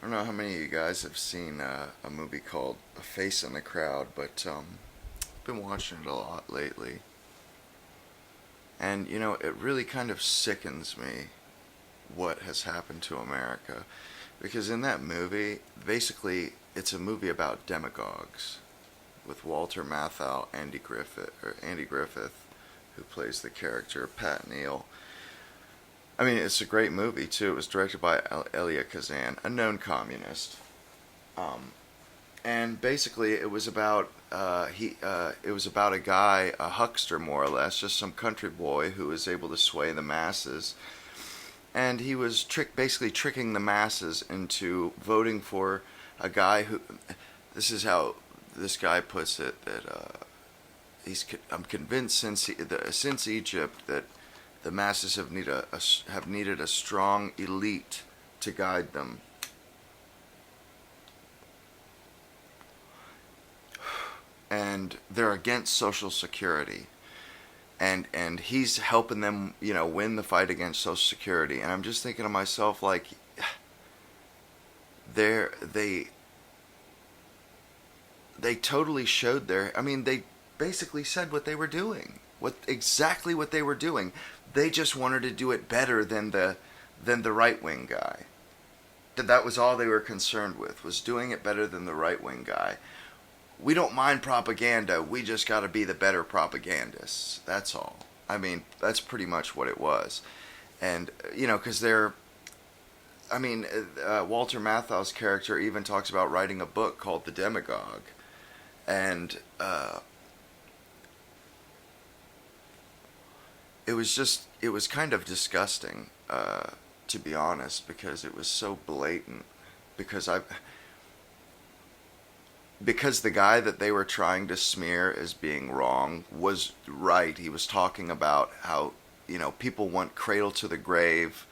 don't know how many of you guys have seen a movie called A Face in the Crowd, but I've been watching it a lot lately. And, it really kind of sickens me what has happened to America. Because in that movie, basically, it's a movie about demagogues with Walter Matthau, Andy Griffith, who plays the character Pat Neal. I mean, it's a great movie too. It was directed by Elia Kazan, a known communist. Um, and basically, it was about it was about a guy, a huckster more or less, just some country boy who was able to sway the masses, and he was basically tricking the masses into voting for a guy who. This is how this guy puts it that I'm convinced since Egypt that the masses have needed a strong elite to guide them. And they're against Social Security, and he's helping them, win the fight against Social Security. And I'm just thinking to myself, like, they they totally showed their. I mean, they basically said what they were doing, exactly what they were doing. They just wanted to do it better than the right wing guy. That was all they were concerned with, was doing it better than the right wing guy. We don't mind propaganda. We just got to be the better propagandists. That's all. I mean, that's pretty much what it was. And, because Walter Matthau's character even talks about writing a book called The Demagogue. And it was kind of disgusting, to be honest, because it was so blatant. Because because the guy that they were trying to smear as being wrong was right. He was talking about how, people want cradle to the grave.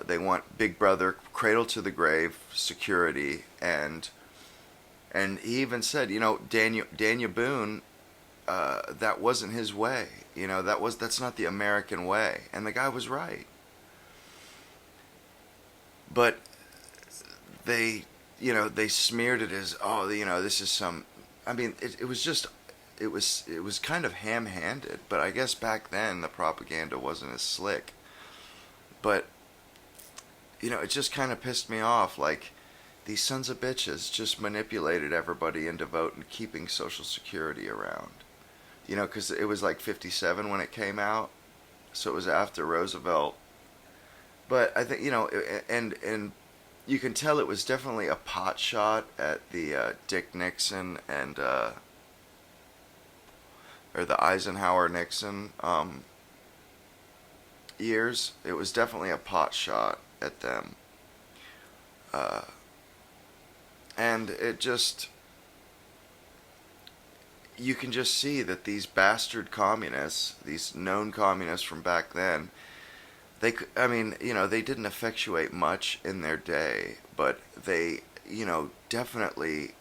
They want Big Brother cradle to the grave security, and he even said, Daniel Boone, that wasn't his way. That's not the American way, and the guy was right. But they smeared it as, oh, this is some. I mean, it was kind of ham-handed, but I guess back then the propaganda wasn't as slick. But it just kind of pissed me off. Like, these sons of bitches just manipulated everybody into voting, keeping Social Security around. Because it was like 57 when it came out, so it was after Roosevelt. But I think, and you can tell it was definitely a pot shot at the Dick Nixon and or the Eisenhower Nixon years. It was definitely a pot shot at them, uh, and it just, you can just see that these bastard communists, these known communists from back then, they didn't effectuate much in their day, but they, definitely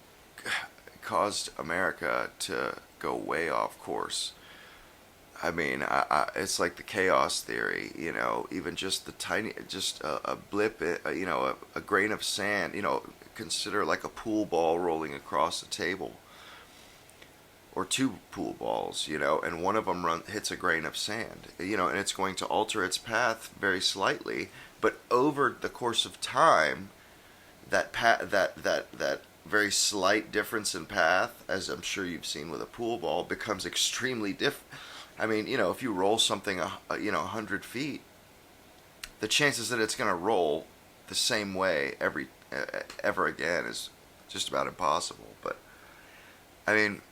caused America to go way off course. I mean, it's like the chaos theory, even just just a blip, a grain of sand, consider like a pool ball rolling across a table, or two pool balls, and one of them hits a grain of sand, and it's going to alter its path very slightly, but over the course of time, that very slight difference in path, as I'm sure you've seen with a pool ball, becomes extremely different. I mean, if you roll something, 100 feet, the chances that it's going to roll the same way ever again is just about impossible. But I mean,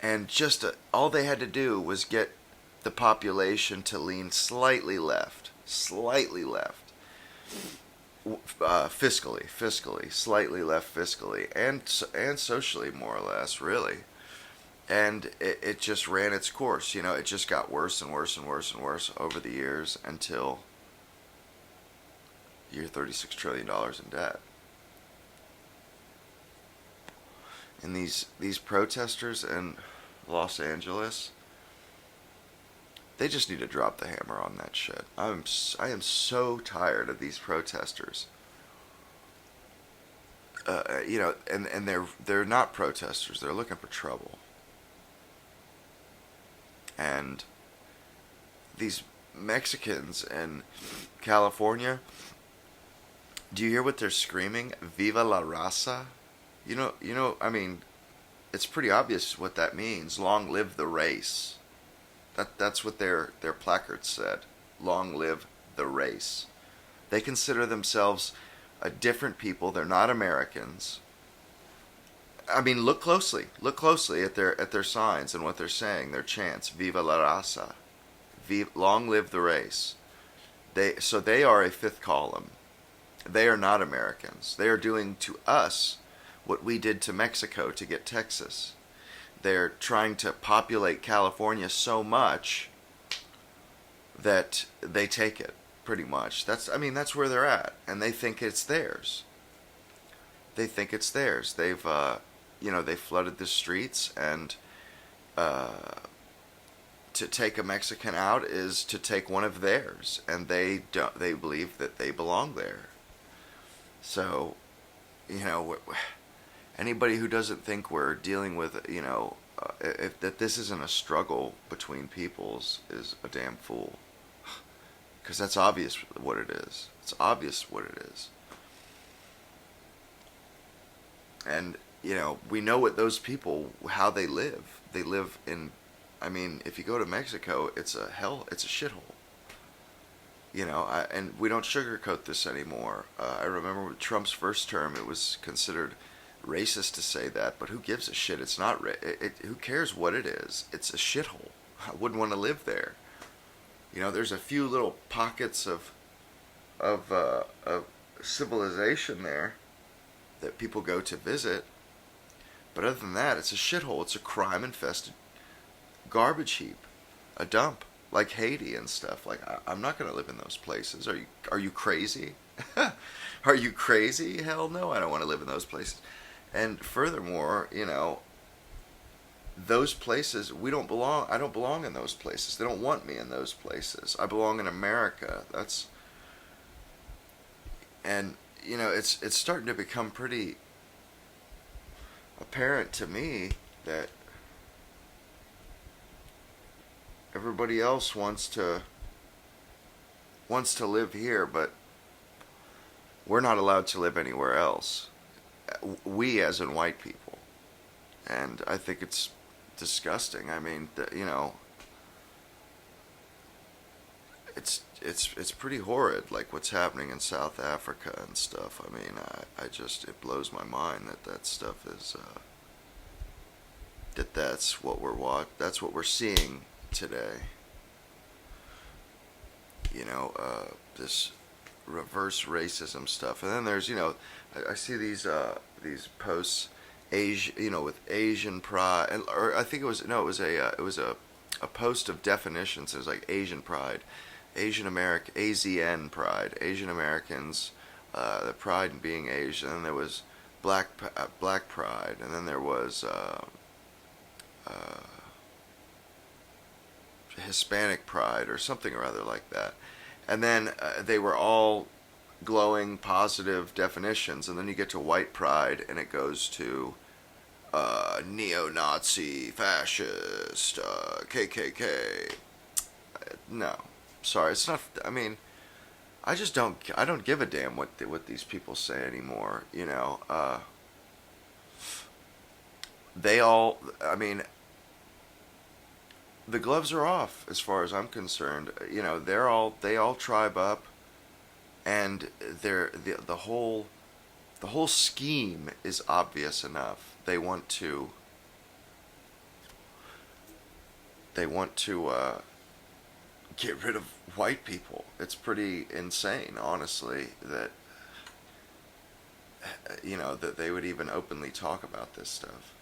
and just all they had to do was get the population to lean slightly left, fiscally, slightly left fiscally, and socially, more or less, really. And it just ran its course. It just got worse and worse and worse and worse over the years until you're $36 trillion in debt. And these protesters in Los Angeles, they just need to drop the hammer on that shit. I am so tired of these protesters. and they're not protesters. They're looking for trouble. And these Mexicans in California, do you hear what they're screaming? Viva la raza. I mean, it's pretty obvious what that means. Long live the race. That's what their placards said. Long live the race. They consider themselves a different people. They're not Americans. I mean, look closely. Look closely at their signs and what they're saying. Their chants: "Viva la raza," "Long live the race." They are a fifth column. They are not Americans. They are doing to us what we did to Mexico to get Texas. They're trying to populate California so much that they take it, pretty much. That's where they're at, and they think it's theirs. They think it's theirs. They flooded the streets, and to take a Mexican out is to take one of theirs, and they believe that they belong there. So, anybody who doesn't think we're dealing with, if that this isn't a struggle between peoples is a damn fool. Because that's obvious what it is. It's obvious what it is. And, we know what those people, how they live. They live in, if you go to Mexico, it's a shithole. And we don't sugarcoat this anymore. I remember with Trump's first term, it was considered racist to say that, but who gives a shit? It's not. Who cares what it is? It's a shithole. I wouldn't want to live there. There's a few little pockets of civilization there that people go to visit, but other than that, it's a shithole. It's a crime-infested garbage heap, a dump, like Haiti and stuff. Like I'm not going to live in those places. Are you crazy? Are you crazy? Hell no, I don't want to live in those places. And furthermore, those places, we don't belong. I don't belong in those places. They don't want me in those places. I belong in America. It's starting to become pretty apparent to me that everybody else wants to live here, but we're not allowed to live anywhere else. We, as in white people, and I think it's disgusting. It's pretty horrid, like what's happening in South Africa and stuff. It blows my mind that stuff is that's what that's what we're seeing today. This reverse racism stuff, and then there's I see these posts, with Asian pride, or I think it was a post of definitions. It was like Asian pride, Asian American, AZN pride, Asian Americans, the pride in being Asian. And there was black pride, and then there was Hispanic pride or something or other like that. And then they were all glowing positive definitions, and then you get to white pride, and it goes to neo-Nazi, fascist, KKK. No, sorry, it's not. I don't give a damn what these people say anymore. They all. The gloves are off as far as I'm concerned. They all tribe up, and the whole scheme is obvious enough. They want to get rid of white people. It's pretty insane, honestly, that that they would even openly talk about this stuff.